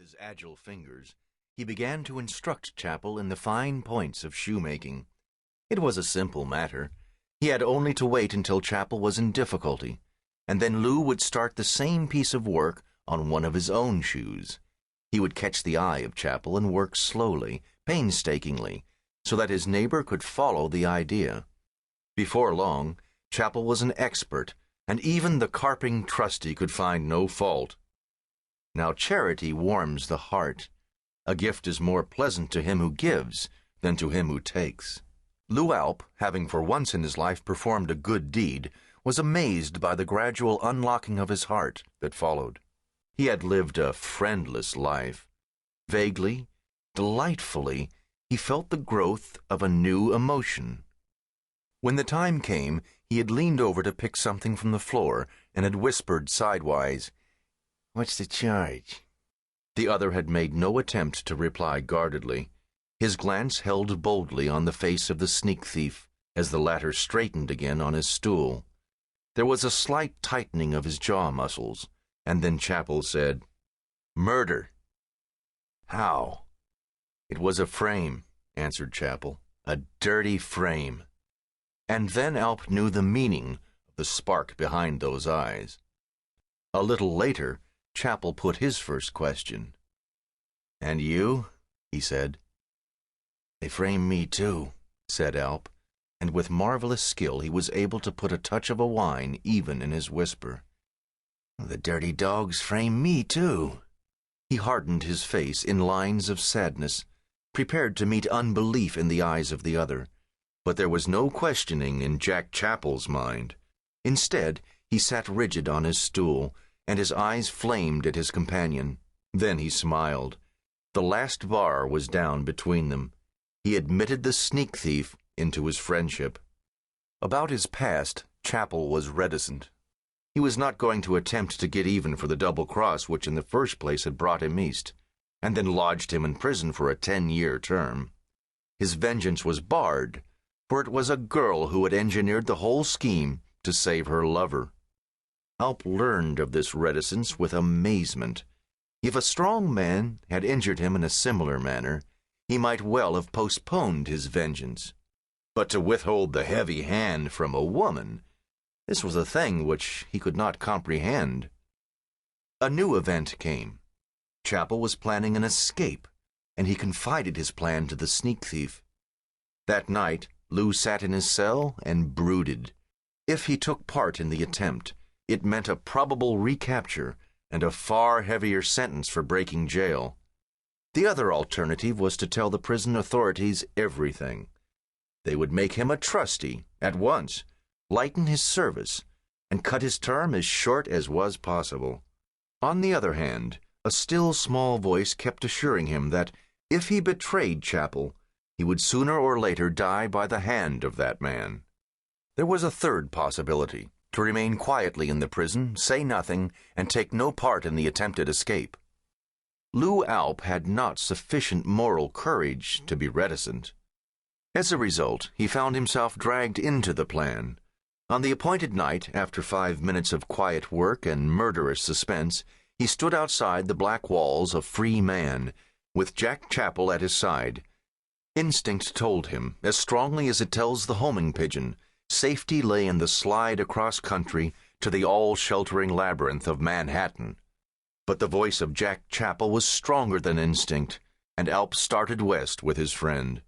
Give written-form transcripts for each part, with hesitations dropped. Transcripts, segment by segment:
his agile fingers, he began to instruct Chapel in the fine points of shoemaking. It was a simple matter. He had only to wait until Chapel was in difficulty, and then Lou would start the same piece of work on one of his own shoes. He would catch the eye of Chapel and work slowly, painstakingly, so that his neighbor could follow the idea. Before long, Chapel was an expert, and even the carping trustee could find no fault. Now charity warms the heart. A gift is more pleasant to him who gives than to him who takes. Lou Alp, having for once in his life performed a good deed, was amazed by the gradual unlocking of his heart that followed. He had lived a friendless life. Vaguely, delightfully, he felt the growth of a new emotion. When the time came, he had leaned over to pick something from the floor and had whispered sidewise, "What's the charge?" The other had made no attempt to reply guardedly. His glance held boldly on the face of the sneak thief as the latter straightened again on his stool. There was a slight tightening of his jaw muscles, and then Chapel said, "Murder." "How?" "It was a frame," answered Chapel. "A dirty frame." And then Alp knew the meaning of the spark behind those eyes. A little later, Chapel put his first question. "And you?" he said. "They framed me too," said Alp, and with marvelous skill he was able to put a touch of a whine even in his whisper. "The dirty dogs framed me too." He hardened his face in lines of sadness, prepared to meet unbelief in the eyes of the other. But there was no questioning in Jack Chapel's mind. Instead, he sat rigid on his stool, and his eyes flamed at his companion. Then he smiled. The last bar was down between them. He admitted the sneak thief into his friendship. About his past, Chapel was reticent. He was not going to attempt to get even for the double cross which in the first place had brought him east, and then lodged him in prison for a 10-year term. His vengeance was barred, for it was a girl who had engineered the whole scheme to save her lover. Alp learned of this reticence with amazement. If a strong man had injured him in a similar manner, he might well have postponed his vengeance. But to withhold the heavy hand from a woman, this was a thing which he could not comprehend. A new event came. Chapel was planning an escape, and he confided his plan to the sneak thief. That night, Lou sat in his cell and brooded. If he took part in the attempt, it meant a probable recapture and a far heavier sentence for breaking jail. The other alternative was to tell the prison authorities everything. They would make him a trustee at once, lighten his service, and cut his term as short as was possible. On the other hand, a still small voice kept assuring him that if he betrayed Chapel, he would sooner or later die by the hand of that man. There was a third possibility, to remain quietly in the prison, say nothing, and take no part in the attempted escape. Lou Alp had not sufficient moral courage to be reticent. As a result, he found himself dragged into the plan. On the appointed night, after 5 minutes of quiet work and murderous suspense, he stood outside the black walls a free man, with Jack Chapel at his side. Instinct told him, as strongly as it tells the homing pigeon, safety lay in the slide across country to the all-sheltering labyrinth of Manhattan. But the voice of Jack Chapel was stronger than instinct, and Alp started west with his friend.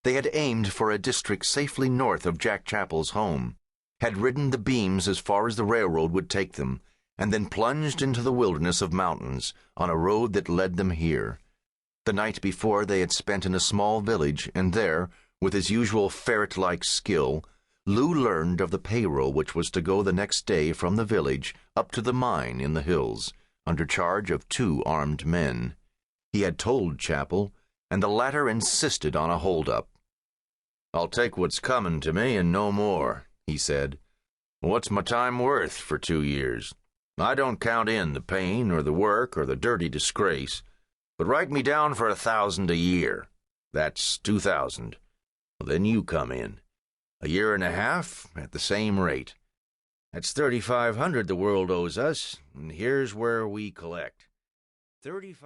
They had aimed for a district safely north of Jack Chapel's home, had ridden the beams as far as the railroad would take them, and then plunged into the wilderness of mountains on a road that led them here. The night before they had spent in a small village, and there, with his usual ferret-like skill, Lou learned of the payroll which was to go the next day from the village up to the mine in the hills, under charge of 2 armed men. He had told Chapel, and the latter insisted on a hold-up. "I'll take what's coming to me and no more," he said. "What's my time worth for 2 years? I don't count in the pain or the work or the dirty disgrace. But write me down for 1,000 a year. That's 2,000. Then you come in. A year and a half at the same rate. That's 3,500 the world owes us, and here's where we collect. 35